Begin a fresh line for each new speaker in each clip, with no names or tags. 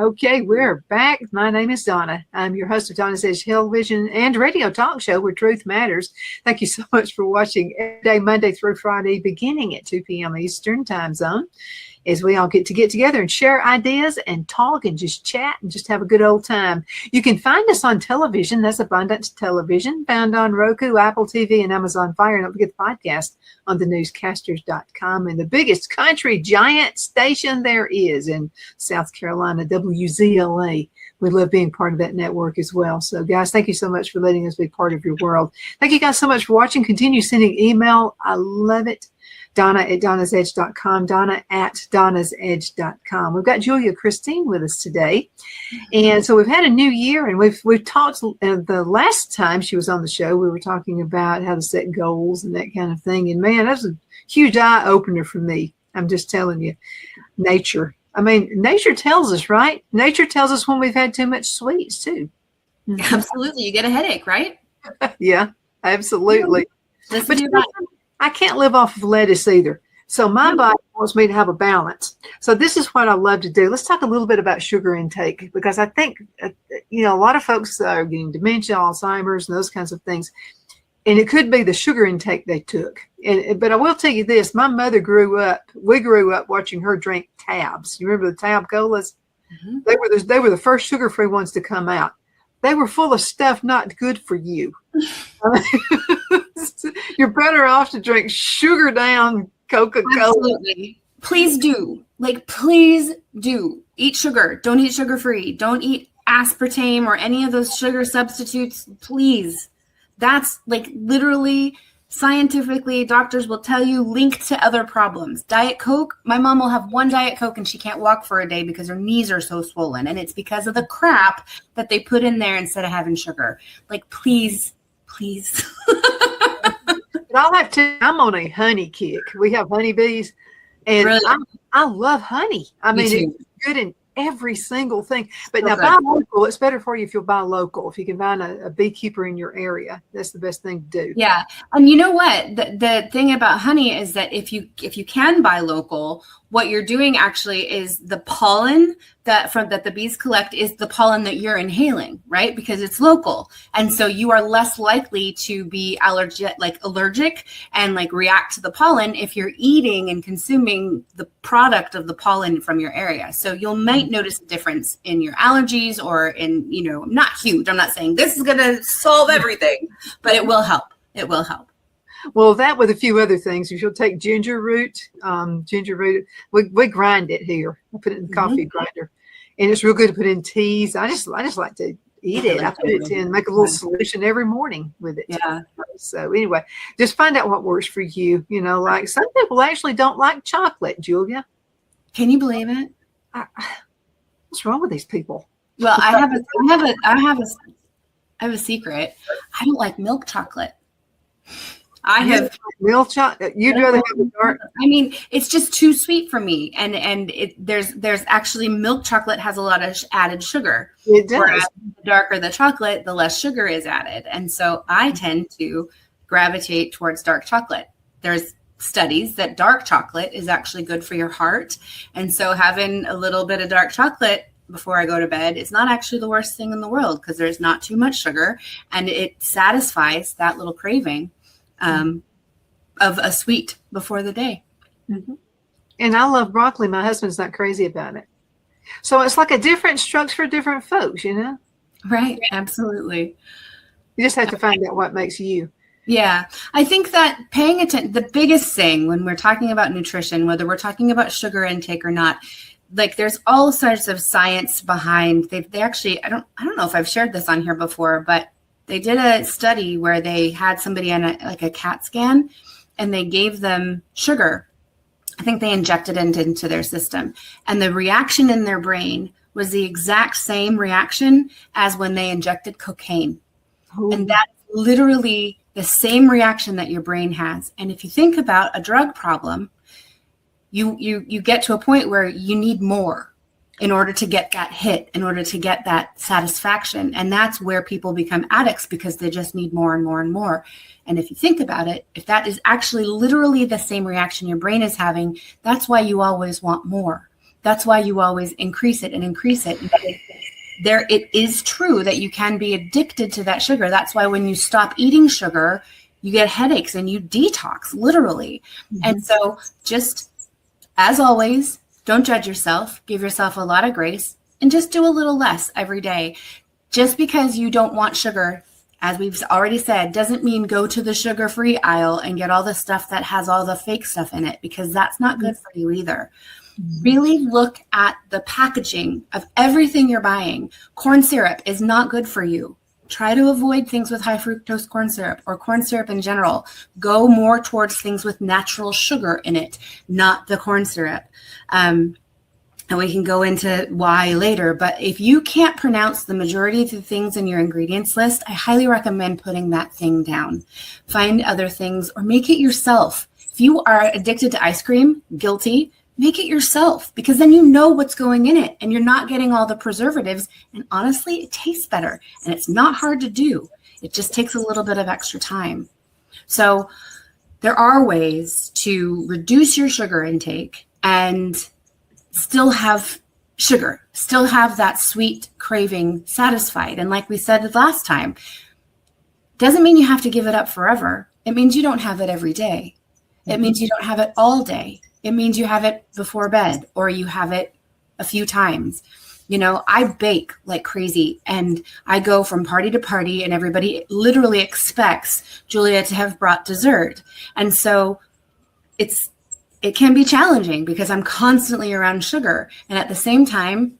Okay, we're back. My name is Donna. I'm your host of Donna's Edge television and radio talk show where truth matters. Thank you so much for watching every day, Monday through Friday, beginning at 2 p.m. Eastern time zone, as we all get together and share ideas and talk and just chat and just have a good old time. You can find us on television. That's Abundance Television, found on Roku, Apple TV, and Amazon Fire. And don't forget the podcast on thenewscasters.com, and the biggest country giant station there is in South Carolina, WZLA. We love being part of that network as well. So, guys, thank you so much for letting us be part of your world. Thank you guys so much for watching. Continue sending email. I love it. Donna at donnasedge.com, Donna at donnasedge.com. We've got Julia Christine with us today. And so we've had a new year, and we've talked, the last time she was on the show, we were talking about how to set goals and that kind of thing. And man, that's a huge eye opener for me. I'm just telling you, nature. I mean, nature tells us, right? Nature tells us when we've had too much sweets too.
Absolutely. You get a headache, right?
Yeah, absolutely.
Listen to that.
I can't live off of lettuce either. So my body wants me to have a balance. So this is what I love to do. Let's talk a little bit about sugar intake, because I think, a lot of folks are getting dementia, Alzheimer's, and those kinds of things. And it could be the sugar intake they took. But I will tell you this, my mother we grew up watching her drink Tabs. You remember the Tab Colas? Mm-hmm. They were the first sugar-free ones to come out. They were full of stuff not good for you. You're better off to drink sugar down Coca-Cola.
Absolutely. Please do. Please do. Eat sugar. Don't eat sugar-free. Don't eat aspartame or any of those sugar substitutes. Please. That's literally scientifically, doctors will tell you, linked to other problems. Diet Coke. My mom will have one Diet Coke and she can't walk for a day because her knees are so swollen. And it's because of the crap that they put in there instead of having sugar. Please.
But I'm on a honey kick. We have honeybees, and really? I love honey. I mean, it's good in every single thing. But now, buy local. It's better for you if you'll buy local. If you can find a beekeeper in your area, that's the best thing to do.
Yeah, and you know what? The thing about honey is that if you can buy local, what you're doing actually is the pollen that the bees collect is the pollen that you're inhaling, right? Because it's local. And so you are less likely to be allergic and react to the pollen if you're eating and consuming the product of the pollen from your area. So you might notice a difference in your allergies or in, not huge. I'm not saying this is going to solve everything, but it will help. It will help.
Well, that with a few other things. If you'll take ginger root, we grind it here. I put it in the coffee grinder, and it's real good to put in teas. I just like to eat it. I put it in, make a little solution every morning with it. Yeah. So anyway, just find out what works for you. Some people actually don't like chocolate, Julia.
Can you believe it?
What's wrong with these people?
Well, I have a secret. I don't like milk chocolate. I have
milk chocolate. You'd rather have a dark.
I mean, it's just too sweet for me, and there's actually milk chocolate has a lot of added sugar.
It does.
Whereas the darker the chocolate, the less sugar is added, and so I tend to gravitate towards dark chocolate. There's studies that dark chocolate is actually good for your heart, and so having a little bit of dark chocolate before I go to bed is not actually the worst thing in the world because there's not too much sugar, and it satisfies that little craving of a sweet before the day.
Mm-hmm. And I love broccoli. My husband's not crazy about it. So it's like a different strokes for different folks,
Right. Absolutely.
You just have to find out what makes you.
Yeah. I think that paying attention, the biggest thing when we're talking about nutrition, whether we're talking about sugar intake or not, there's all sorts of science behind. They actually, I don't know if I've shared this on here before, but they did a study where they had somebody on a CAT scan, and they gave them sugar. I think they injected it into their system, and the reaction in their brain was the exact same reaction as when they injected cocaine. Ooh. And that's literally the same reaction that your brain has. And if you think about a drug problem, you get to a point where you need more in order to get that hit, in order to get that satisfaction. And that's where people become addicts, because they just need more and more and more. And if you think about it, if that is actually literally the same reaction your brain is having, that's why you always want more. That's why you always increase it and increase it. It is true that you can be addicted to that sugar. That's why when you stop eating sugar, you get headaches and you detox, literally. Mm-hmm. And so just, as always, don't judge yourself. Give yourself a lot of grace and just do a little less every day. Just because you don't want sugar, as we've already said, doesn't mean go to the sugar-free aisle and get all the stuff that has all the fake stuff in it, because that's not good for you either. Really look at the packaging of everything you're buying. Corn syrup is not good for you. Try to avoid things with high fructose corn syrup or corn syrup in general. Go more towards things with natural sugar in it, not the corn syrup. And we can go into why later, but if you can't pronounce the majority of the things in your ingredients list, I highly recommend putting that thing down. Find other things or make it yourself. If you are addicted to ice cream, guilty, make it yourself, because then you know what's going in it and you're not getting all the preservatives. And honestly, it tastes better and it's not hard to do. It just takes a little bit of extra time. So there are ways to reduce your sugar intake and still have sugar, still have that sweet craving satisfied. And like we said last time, doesn't mean you have to give it up forever. It means you don't have it every day. It means you don't have it all day. It means you have it before bed or you have it a few times. You know, I bake like crazy and I go from party to party and everybody literally expects Julia to have brought dessert. And so it can be challenging because I'm constantly around sugar. And at the same time,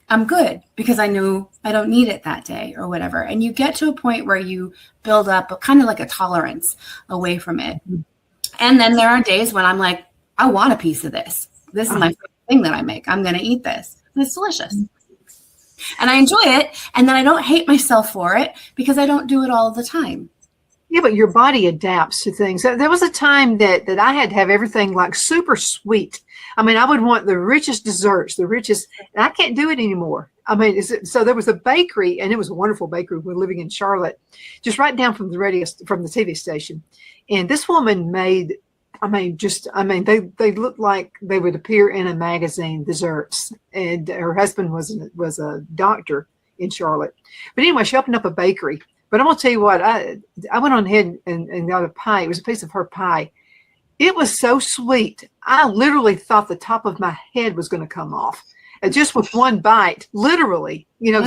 I'm good because I know I don't need it that day or whatever. And you get to a point where you build up a kind of like a tolerance away from it. And then there are days when I'm like, I want a piece of this. This is my favorite thing that I make. I'm going to eat this. And it's delicious. And I enjoy it. And then I don't hate myself for it because I don't do it all the time.
Yeah, but your body adapts to things. There was a time that I had to have everything like super sweet. I mean, I would want the richest desserts, the richest, and I can't do it anymore. I mean, so there was a bakery, and it was a wonderful bakery. We're living in Charlotte, just right down from the TV station. And this woman made, they looked like they would appear in a magazine, desserts. And her husband was a doctor in Charlotte. But anyway, she opened up a bakery. But I'm going to tell you what, I went on ahead and got a pie. It was a piece of her pie. It was so sweet. I literally thought the top of my head was going to come off. And just with one bite, literally, you know,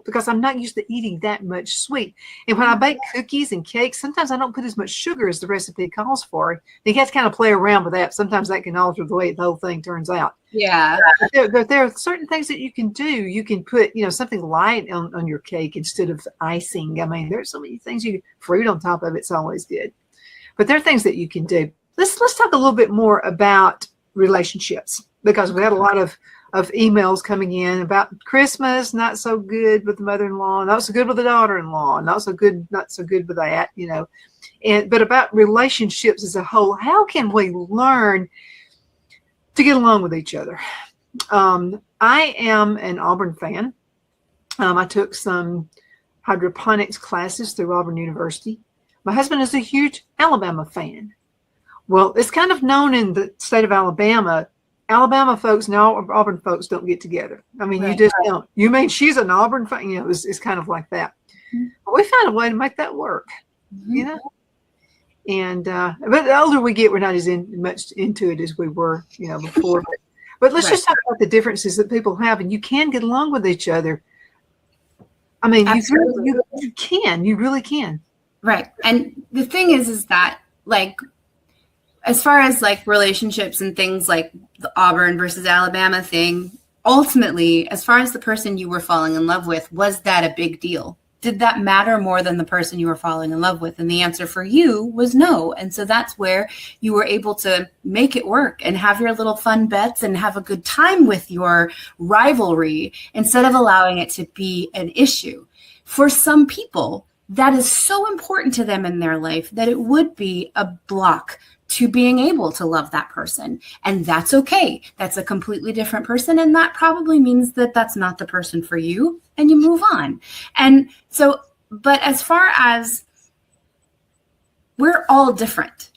because I'm not used to eating that much sweet. And when I bake cookies and cakes, sometimes I don't put as much sugar as the recipe calls for. You have to kind of play around with that. Sometimes that can alter the way the whole thing turns out.
Yeah.
There are certain things that you can do. You can put, you know, something light on your cake instead of icing. I mean, there's so many things fruit on top of it's always good. But there are things that you can do. Let's talk a little bit more about relationships, because we had a lot of emails coming in about Christmas, not so good with the mother-in-law, not so good with the daughter-in-law, not so good with that, you know. But about relationships as a whole, how can we learn to get along with each other? I am an Auburn fan. I took some hydroponics classes through Auburn University. My husband is a huge Alabama fan. Well, it's kind of known in the state of Alabama folks and Auburn folks don't get together. I mean, right. You just don't. You mean she's an Auburn fan? You know, it's kind of like that. Mm-hmm. But we found a way to make that work, you know. And but the older we get, we're not as much into it as we were, you know, before. But let's just talk about the differences that people have, and you can get along with each other. I mean, you really can.
Right. And the thing is that, like, as far as like relationships and things like the Auburn versus Alabama thing, ultimately, as far as the person you were falling in love with, was that a big deal? Did that matter more than the person you were falling in love with? And the answer for you was no. And so that's where you were able to make it work and have your little fun bets and have a good time with your rivalry instead of allowing it to be an issue. For some people, that is so important to them in their life that it would be a block to being able to love that person. And that's okay. That's a completely different person. And that probably means that that's not the person for you and you move on. And so, but as far as we're all different,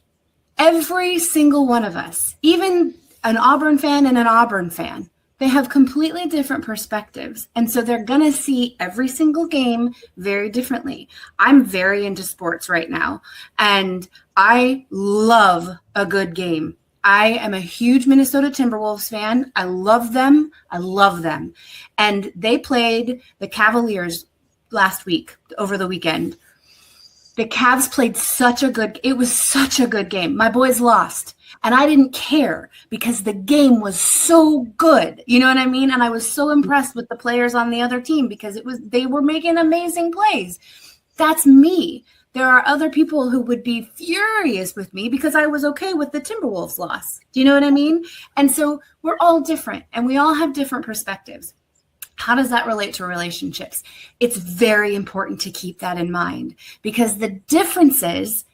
every single one of us, even an Auburn fan and an Auburn fan, They have completely different perspectives. And so they're going to see every single game very differently. I'm very into sports right now, and I love a good game. I am a huge Minnesota Timberwolves fan. I love them. I love them. And they played the Cavaliers last week, over the weekend. The Cavs played it was such a good game. My boys lost. And I didn't care because the game was so good. You know what I mean? And I was so impressed with the players on the other team because they were making amazing plays. That's me. There are other people who would be furious with me because I was okay with the Timberwolves loss. Do you know what I mean? And so we're all different and we all have different perspectives. How does that relate to relationships? It's very important to keep that in mind because the differences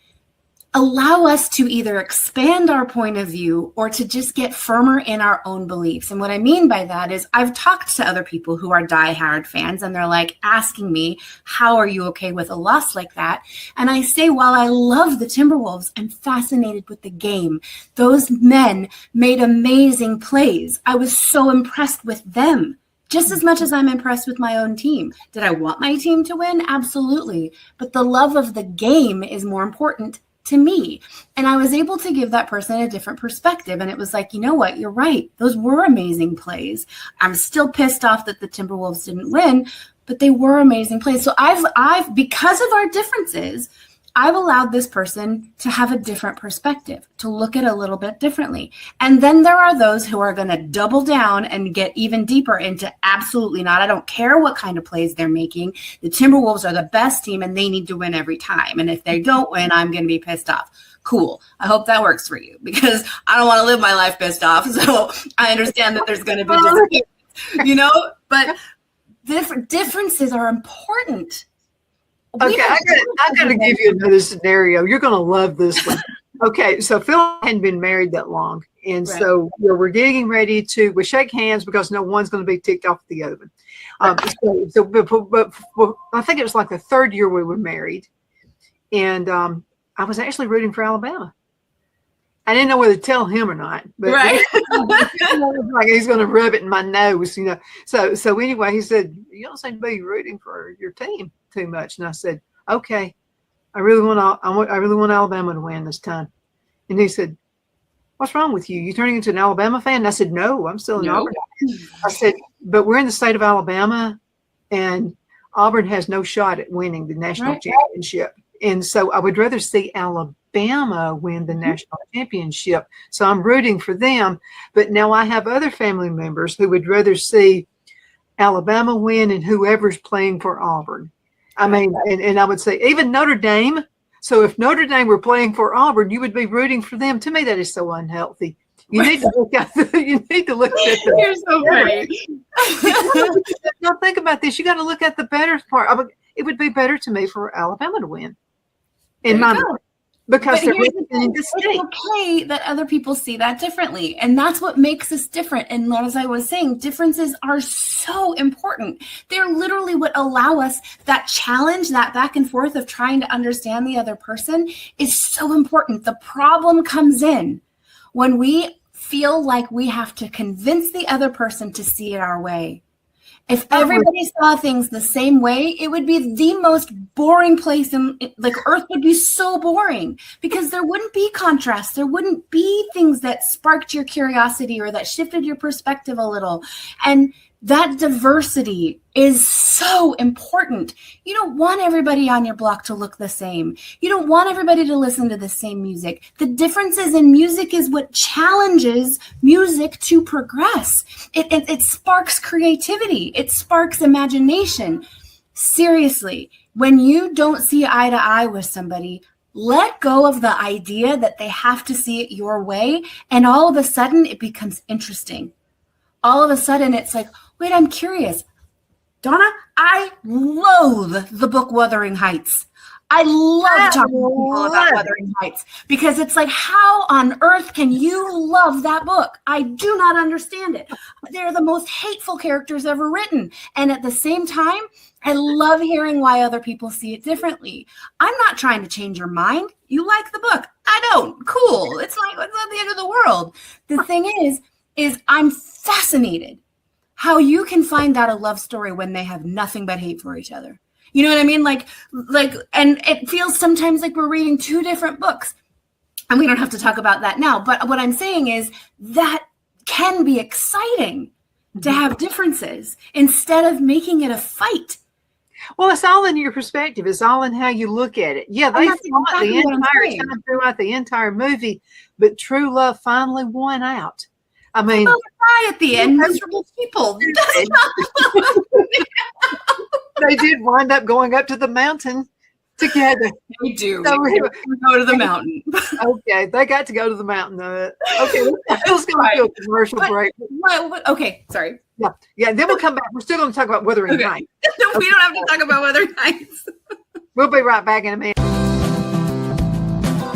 allow us to either expand our point of view or to just get firmer in our own beliefs. And what I mean by that is I've talked to other people who are diehard fans and they're like asking me, how are you okay with a loss like that? And I say, while I love the Timberwolves, I'm fascinated with the game. Those men made amazing plays. I was so impressed with them. Just as much as I'm impressed with my own team. Did I want my team to win? Absolutely. But the love of the game is more important to me. And I was able to give that person a different perspective. And it was like, you know what? You're right. Those were amazing plays. I'm still pissed off that the Timberwolves didn't win, but they were amazing plays. So I've because of our differences, I've allowed this person to have a different perspective, to look at it a little bit differently. And then there are those who are going to double down and get even deeper into absolutely not. I don't care what kind of plays they're making. The Timberwolves are the best team and they need to win every time. And if they don't win, I'm going to be pissed off. Cool. I hope that works for you because I don't want to live my life pissed off. So I understand that there's going to be different, but differences are important.
Okay, I got to give you another scenario. You're going to love this one. Okay, so Phil hadn't been married that long. And
Right.
so we're getting ready we shake hands because no one's going to be ticked off the other one. But I think it was like the third year we were married. And I was actually rooting for Alabama. I didn't know whether to tell him or not. But
Right.
like he's going to rub it in my nose, So anyway, he said, you don't seem to be rooting for your team too much. And I said, okay, I really want Alabama to win this time. And he said, what's wrong with you? You turning into an Alabama fan? And I said, no, I'm still an Auburn. I said, but we're in the state of Alabama and Auburn has no shot at winning the national championship. And so I would rather see Alabama win the national championship. So I'm rooting for them. But now I have other family members who would rather see Alabama win and whoever's playing for Auburn. I mean, and I would say even Notre Dame. So if Notre Dame were playing for Auburn, you would be rooting for them. To me, that is so unhealthy. You need to look at
You're so funny.
Now think about this. You got to look at the better part. It would be better to me for Alabama to win. In my mind. Because they're representing the state.
It's okay that other people see that differently. And that's what makes us different. And as I was saying, differences are so important. They're literally what allow us that challenge, that back and forth of trying to understand the other person is so important. The problem comes in when we feel like we have to convince the other person to see it our way. If everybody saw things the same way, it would be the most boring place Earth would be so boring because there wouldn't be contrast. There wouldn't be things that sparked your curiosity or that shifted your perspective a little. And that diversity is so important. You don't want everybody on your block to look the same. You don't want everybody to listen to the same music. The differences in music is what challenges music to progress. It sparks creativity. It sparks imagination. Seriously, when you don't see eye to eye with somebody, let go of the idea that they have to see it your way. And all of a sudden it becomes interesting. All of a sudden it's like, wait, I'm curious. Donna, I loathe the book Wuthering Heights. I love talking to people about Wuthering Heights because it's like, how on earth can you love that book? I do not understand it. They're the most hateful characters ever written. And at the same time, I love hearing why other people see it differently. I'm not trying to change your mind. You like the book. I don't. Cool. It's not the end of the world. The thing is I'm fascinated how you can find that a love story when they have nothing but hate for each other. You know what I mean? Like, and it feels sometimes like we're reading two different books. And we don't have to talk about that now. But what I'm saying is that can be exciting to have differences instead of making it a fight.
Well, it's all in your perspective. It's all in how you look at it. Yeah, they fought
exactly
the entire time throughout the entire movie, but true love finally won out. I mean,
die at the end, miserable people.
They did wind up going up to the mountain together.
We do.
So
we go to the mountain.
Okay, they got to go to the mountain. Okay, let's go to a commercial break.
Okay, sorry.
Yeah. Then we'll come back. We're still going to talk about Wuthering Heights.
We don't have to talk about Wuthering Heights.
We'll be right back in a minute.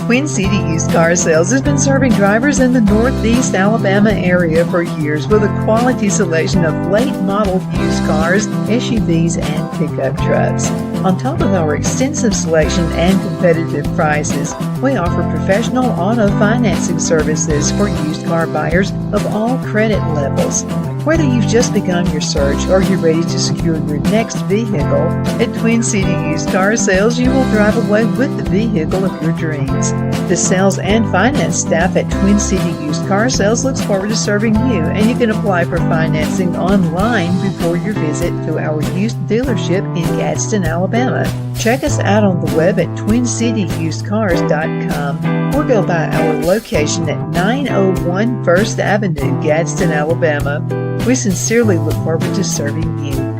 Twin City Used Car Sales has been serving drivers in the Northeast Alabama area for years with a quality selection of late model used cars, SUVs, and pickup trucks. On top of our extensive selection and competitive prices, we offer professional auto financing services for used car buyers of all credit levels. Whether you've just begun your search or you're ready to secure your next vehicle, at Twin City Used Car Sales, you will drive away with the vehicle of your dreams. The sales and finance staff at Twin City Used Car Sales looks forward to serving you, and you can apply for financing online before your visit to our used dealership in Gadsden, Alabama. Check us out on the web at twincityusedcars.com or go by our location at 901 First Avenue, Gadsden, Alabama. We sincerely look forward to serving you.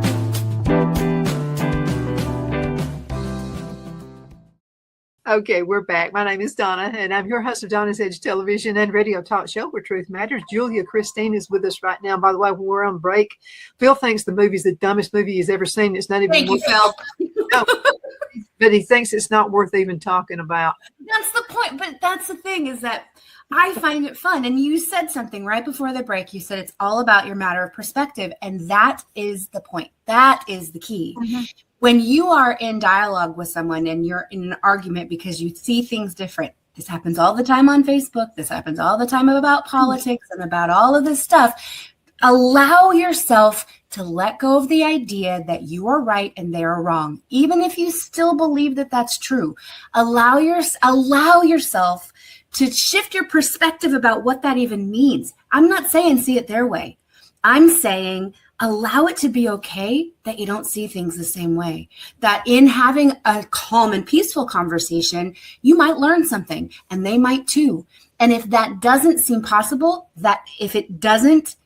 Okay, we're back. My name is Donna, and I'm your host of Donna's Edge television and radio talk show where truth matters. Julia Christine is with us right now. By the way, when we're on break, Phil thinks the movie's the dumbest movie he's ever seen. It's not even.
Thank you, Phil.
No, but he thinks it's not worth even talking about.
That's the point. But that's the thing is that I find it fun. And you said something right before the break. You said it's all about your matter of perspective. And that is the point. That is the key. Mm-hmm. When you are in dialogue with someone and you're in an argument because you see things different, this happens all the time on Facebook. This happens all the time about politics and about all of this stuff. Allow yourself to let go of the idea that you are right and they are wrong. Even if you still believe that that's true, allow yourself to shift your perspective about what that even means. I'm not saying see it their way. I'm saying allow it to be okay that you don't see things the same way. That in having a calm and peaceful conversation, you might learn something and they might too. And if that doesn't seem possible, if it doesn't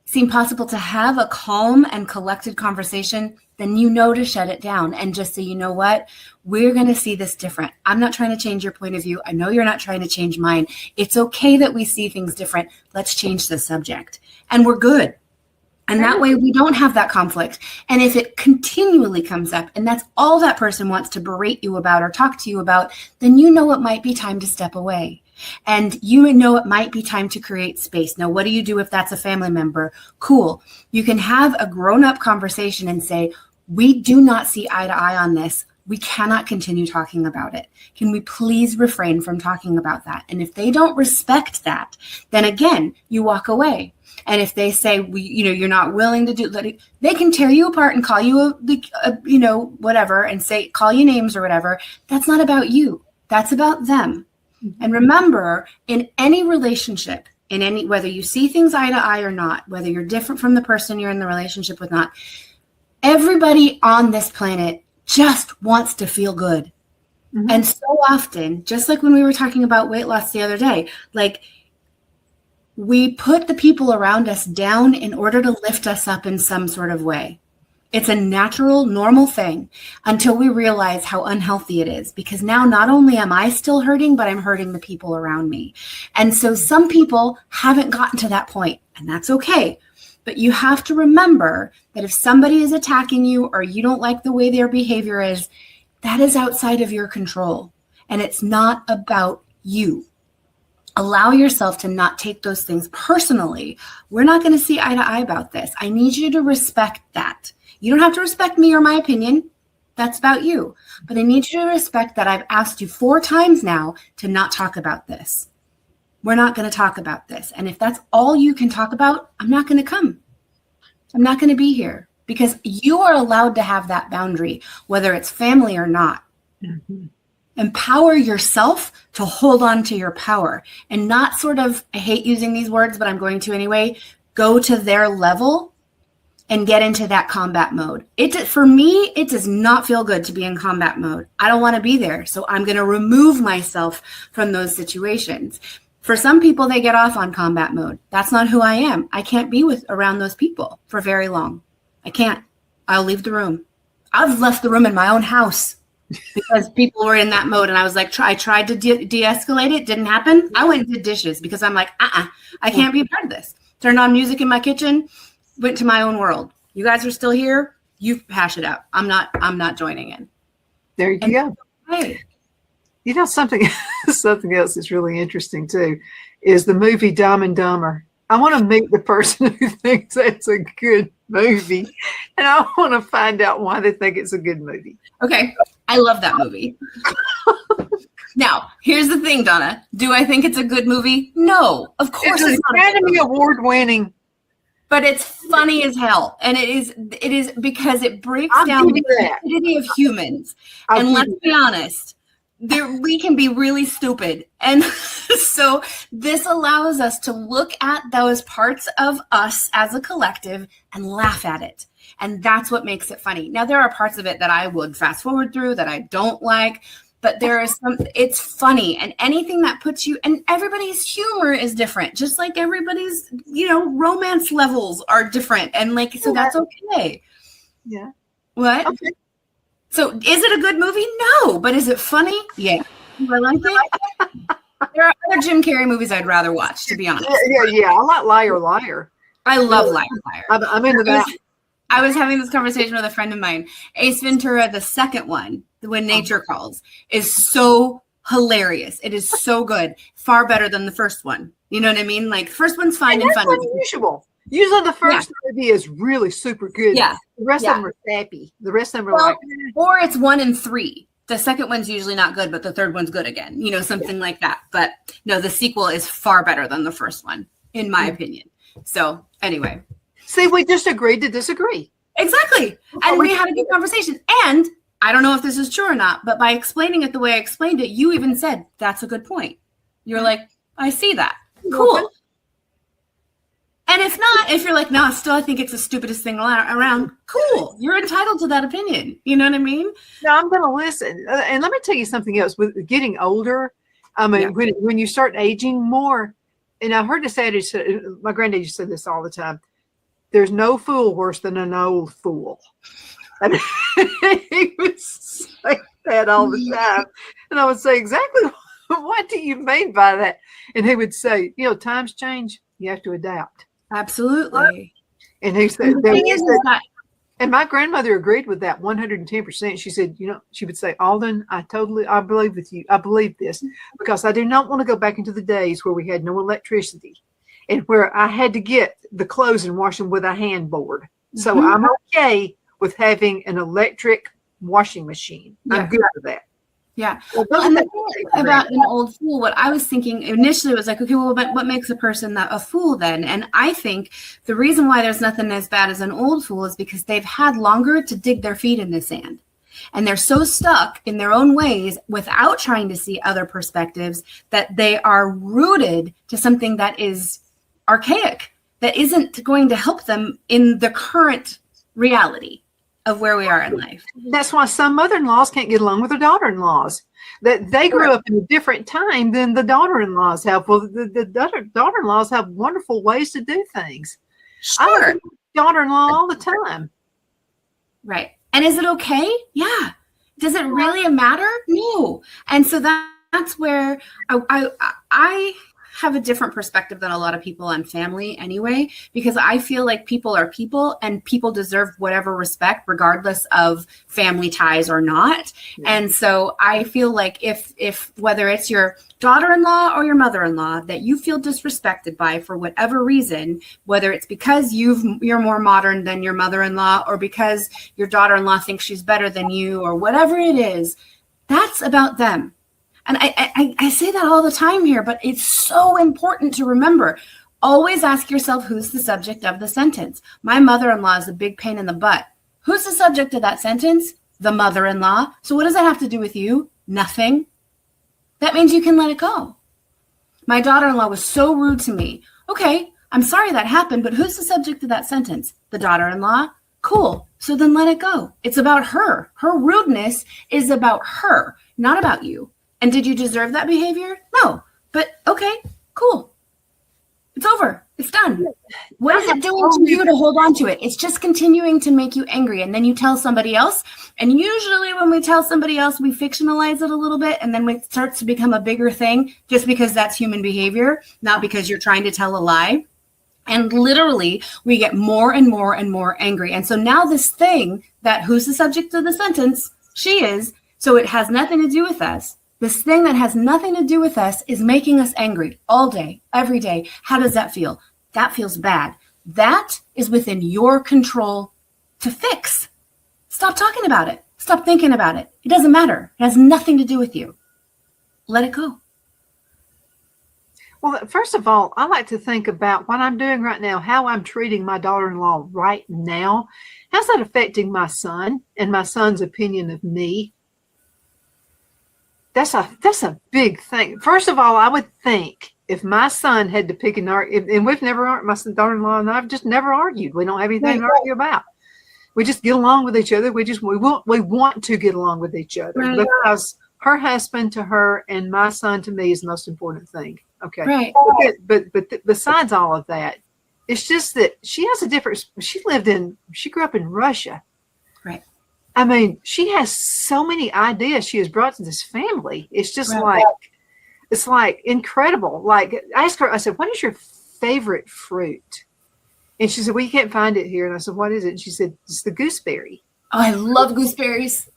seem possible to have a calm and collected conversation, then you know to shut it down and just say, you know what, we're going to see this different. I'm not trying to change your point of view. I know you're not trying to change mine. It's okay that we see things different. Let's change the subject. And we're good. And that way we don't have that conflict. And if it continually comes up and that's all that person wants to berate you about or talk to you about, then you know it might be time to step away. And you know it might be time to create space. Now, what do you do if that's a family member? Cool. You can have a grown-up conversation and say, we do not see eye to eye on this. We cannot continue talking about it. Can we please refrain from talking about that? And if they don't respect that, then again, you walk away. And if they say, you're not willing to do it, they can tear you apart and call you whatever, and say, call you names or whatever. That's not about you. That's about them. And remember, in any relationship, whether you see things eye to eye or not, whether you're different from the person you're in the relationship with not, everybody on this planet just wants to feel good. Mm-hmm. And so often, just like when we were talking about weight loss the other day, like we put the people around us down in order to lift us up in some sort of way. It's a natural, normal thing until we realize how unhealthy it is, because now not only am I still hurting, but I'm hurting the people around me. And so some people haven't gotten to that point, and that's okay. But you have to remember that if somebody is attacking you or you don't like the way their behavior is, that is outside of your control, and it's not about you. Allow yourself to not take those things personally. We're not going to see eye to eye about this. I need you to respect that. You don't have to respect me or my opinion. That's about you. But I need you to respect that I've asked you 4 times now to not talk about this. We're not going to talk about this. And if that's all you can talk about, I'm not going to come. I'm not going to be here, because you are allowed to have that boundary, whether it's family or not.
Mm-hmm.
Empower yourself to hold on to your power and not sort of, I hate using these words, but I'm going to anyway, go to their level and get into that combat mode. For me, it does not feel good to be in combat mode. I don't want to be there. So I'm going to remove myself from those situations. For some people, they get off on combat mode. That's not who I am. I can't be around those people for very long. I can't. I'll leave the room. I've left the room in my own house because people were in that mode. And I was like, I tried to de-escalate it. Didn't happen. I went and did dishes because I'm like, I can't be a part of this. Turned on music in my kitchen, went to my own world. You guys are still here. You hash it out. I'm not joining in.
There you go.
Hey.
You know, something else that's really interesting too is the movie Dumb and Dumber. I want to meet the person who thinks that's a good movie, and I want to find out why they think it's a good movie.
Okay, I love that movie. Now, here's the thing, Donna. Do I think it's a good movie? No, of course
It's
not.
Academy Award winning.
But it's funny as hell, and it is because it breaks
I'll
down
give
the
you that.
stupidity of humans.
I'll
And
give
let's
you
be honest, we can be really stupid, and so this allows us to look at those parts of us as a collective and laugh at it, and that's what makes it funny. Now, there are parts of it that I would fast forward through that I don't like. But there is it's funny, and anything that puts you, and everybody's humor is different, just like everybody's, romance levels are different. And so that's okay.
Yeah.
What?
Okay.
So is it a good movie? No. But is it funny? Yeah. Do I like it? There are other Jim Carrey movies I'd rather watch, to be honest.
Yeah. I like Liar Liar.
I love Liar Liar.
I'm into that.
I was having this conversation with a friend of mine. Ace Ventura, the second one, When Nature Calls, is so hilarious. It is so good. Far better than the first one. You know what I mean? Like, the first one's fine and
That's
funny.
unusual. Usually the first movie is really super good.
Yeah.
The rest of them are sappy. The rest of them are like,
Or it's 1 and 3. The second one's usually not good, but the third one's good again. Something like that. But no, the sequel is far better than the first one, in my opinion. So anyway.
see, we just agreed to disagree.
Exactly. And we had a good conversation. And I don't know if this is true or not, but by explaining it the way I explained it, you even said, that's a good point. You're like, I see that. Cool. And if not, if you're like, no, still I think it's the stupidest thing around, cool. You're entitled to that opinion. You know what I mean?
No, I'm going to listen. And let me tell you something else. With getting older, I mean, when you start aging more, and I've heard this adage, my granddad used to say this all the time, there's no fool worse than an old fool. And he would say that all the time. And I would say, exactly what do you mean by that? And he would say, times change. You have to adapt.
Absolutely.
And he said,
The thing is that
and my grandmother agreed with that 110%. She said, she would say, Alden, I believe with you. I believe this because I do not want to go back into the days where we had no electricity and where I had to get the clothes and wash them with a hand board. So I'm okay with having an electric washing machine. I'm good with that.
Yeah.
Well,
And the thing about an old fool, what I was thinking initially was like, okay, well, but what makes a person a fool then? And I think the reason why there's nothing as bad as an old fool is because they've had longer to dig their feet in the sand. And they're so stuck in their own ways without trying to see other perspectives that they are rooted to something that is archaic, that isn't going to help them in the current reality of where we are in life.
That's why some mother-in-laws can't get along with their daughter-in-laws. That they grew up in a different time than the daughter-in-laws have. Well, the daughter-in-laws have wonderful ways to do things. I
Sure.
have a daughter-in-law all the time.
Right. And is it okay? Yeah. Does it really matter? No. And so that's where I have a different perspective than a lot of people on family anyway, because I feel like people are people and people deserve whatever respect regardless of family ties or not. Yeah. And so I feel like if whether it's your daughter-in-law or your mother-in-law that you feel disrespected by for whatever reason, whether it's because you're more modern than your mother-in-law or because your daughter-in-law thinks she's better than you or whatever it is, that's about them. And I say that all the time here, but it's so important to remember Always ask yourself who's the subject of the sentence. My mother-in-law is a big pain in the butt. Who's the subject of that sentence? The mother-in-law. So what does that have to do with you? Nothing. That means you can let it go. My daughter-in-law was so rude to me. Okay, I'm sorry that happened, but who's the subject of that sentence? The daughter-in-law? Cool. So then let it go. It's about her. Her rudeness is about her, not about you. And did you deserve that behavior? No. But okay, cool. It's over. It's done. What is it doing to you to hold on to it? It's just continuing to make you angry. And then you tell somebody else. And usually when we tell somebody else, we fictionalize it a little bit. And then it starts to become a bigger thing just because that's human behavior, not because you're trying to tell a lie. And literally, we get more and more and more angry. And so now this thing that who's the subject of the sentence? She is. So it has nothing to do with us. This thing that has nothing to do with us is making us angry all day, every day. How does that feel? That feels bad. That is within your control to fix. Stop talking about it. Stop thinking about it. It doesn't matter. It has nothing to do with you. Let it go.
Well, first of all, I like to think about what I'm doing right now, how I'm treating my daughter-in-law right now. How's that affecting my son and my son's opinion of me? That's a big thing. First of all, I would think if my son had to pick an argument, and we've never argued, my daughter-in-law and I've just never argued. We don't have anything to argue about. We just get along with each other. We want to get along with each other because her husband to her and my son to me is the most important thing. Okay.
Right.
But besides all of that, it's just that she has a different, she grew up in Russia.
Right.
I mean, she has so many ideas she has brought to this family. It's just it's like incredible. Like I asked her, I said, what is your favorite fruit? And she said, well, you can't find it here. And I said, what is it? And she said, it's the gooseberry.
Oh, I love gooseberries.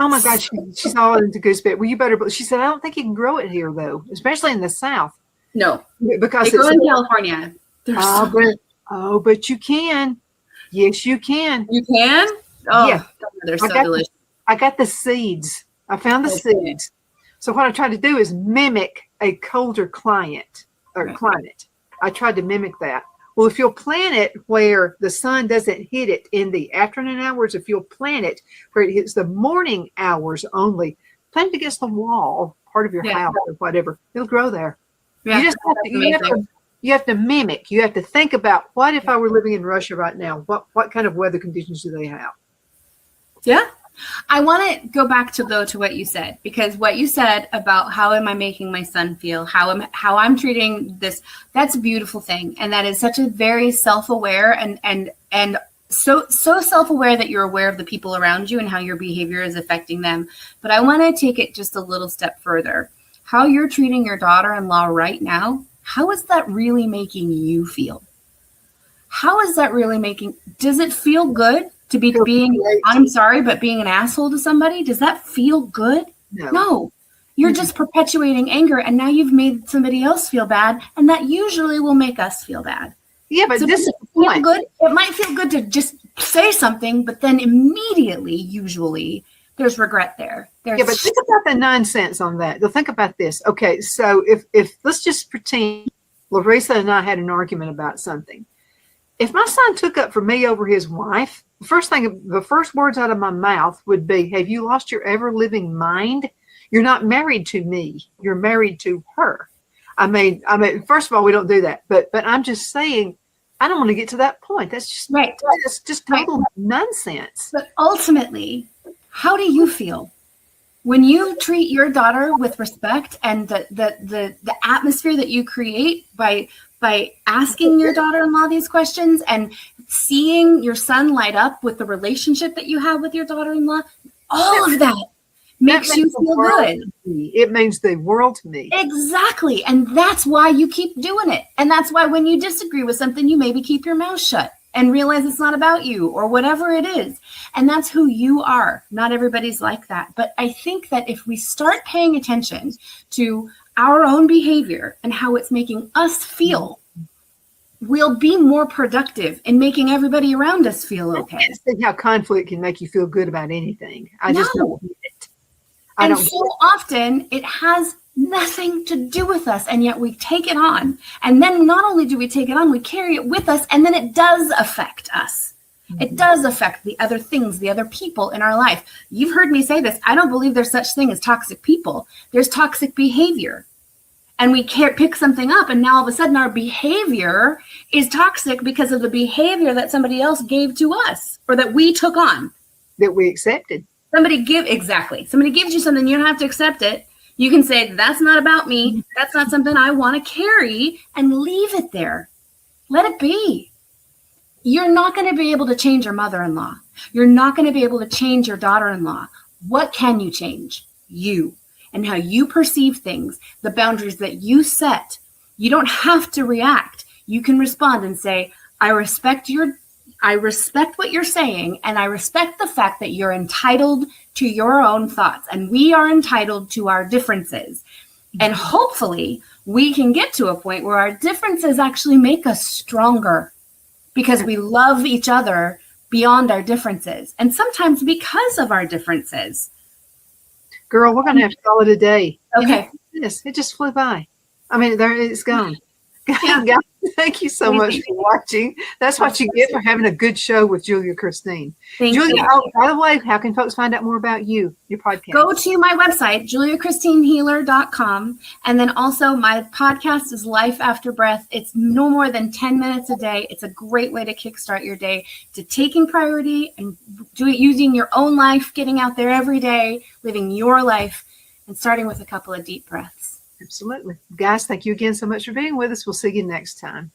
Oh my God, she's all into gooseberry. Well, you better, she said, I don't think you can grow it here though, especially in the South.
No,
because
they grow in California.
But you can. Yes, you can.
You can? Oh,
yeah.
They're so delicious.
I got the seeds. I found the seeds. So what I tried to do is mimic a colder climate. I tried to mimic that. Well, if you'll plant it where the sun doesn't hit it in the afternoon hours, if you'll plant it where it hits the morning hours only, plant it against the wall, part of your house or whatever, it'll grow there.
Yeah,
you just have to mimic. You have to think about, what if I were living in Russia right now? What kind of weather conditions do they have?
Yeah. I want to go back to what you said, because what you said about how am I making my son feel, how I'm treating this, that's a beautiful thing. And that is such a very self-aware and so self-aware that you're aware of the people around you and how your behavior is affecting them. But I want to take it just a little step further. How you're treating your daughter-in-law right now, how is that really making you feel? How is that really does it feel good to be being, I'm sorry, but being an asshole to somebody? Does that feel good? No. You're just perpetuating anger, and now you've made somebody else feel bad, and that usually will make us feel bad.
Yeah, but
so
this is
feel good. It might feel good to just say something, but then immediately, usually, there's regret there. But
think about the nonsense on that. Think about this. Okay, so if let's just pretend Larissa and I had an argument about something. If my son took up for me over his wife, the first words out of my mouth would be, have you lost your ever living mind? You're not married to me. You're married to her. I mean, first of all, we don't do that, but I'm just saying, I don't want to get to that point. That's just
right.
That's just total nonsense.
But ultimately, how do you feel when you treat your daughter with respect and the atmosphere that you create by asking your daughter-in-law these questions and seeing your son light up with the relationship that you have with your daughter-in-law? All of that makes you feel good.
It means the world to me.
Exactly. And that's why you keep doing it. And that's why when you disagree with something, you maybe keep your mouth shut and realize it's not about you or whatever it is. And that's who you are. Not everybody's like that. But I think that if we start paying attention to our own behavior and how it's making us feel, we'll be more productive in making everybody around us feel okay.
I can't see how conflict can make you feel good about anything. I just don't get it.
And so often it has nothing to do with us, and yet we take it on. And then not only do we take it on, we carry it with us, and then it does affect us. It does affect the other things, the other people in our life. You've heard me say this. I don't believe there's such thing as toxic people. There's toxic behavior. And we can't pick something up, and now all of a sudden our behavior is toxic because of the behavior that somebody else gave to us or that we took on.
That we accepted.
Somebody gives you something, you don't have to accept it. You can say, that's not about me. That's not something I want to carry, and leave it there. Let it be. You're not going to be able to change your mother-in-law. You're not going to be able to change your daughter-in-law. What can you change? You and how you perceive things, the boundaries that you set. You don't have to react. You can respond and say, I respect what you're saying, and I respect the fact that you're entitled to your own thoughts, and we are entitled to our differences. And hopefully we can get to a point where our differences actually make us stronger because we love each other beyond our differences, and sometimes because of our differences.
Girl, we're going to have to call it a day.
Okay.
It just flew by. I mean, there it's gone. Guys, thank you so much for watching. That's what you get for having a good show with Julia Christine.
Thank
Julia,
you.
oh, by the way, how can folks find out more about you, your podcast?
Go to my website, juliachristinehealer.com. And then also my podcast is Life After Breath. It's no more than 10 minutes a day. It's a great way to kickstart your day, to taking priority and using your own life, getting out there every day, living your life, and starting with a couple of deep breaths.
Absolutely. Guys, thank you again so much for being with us. We'll see you next time.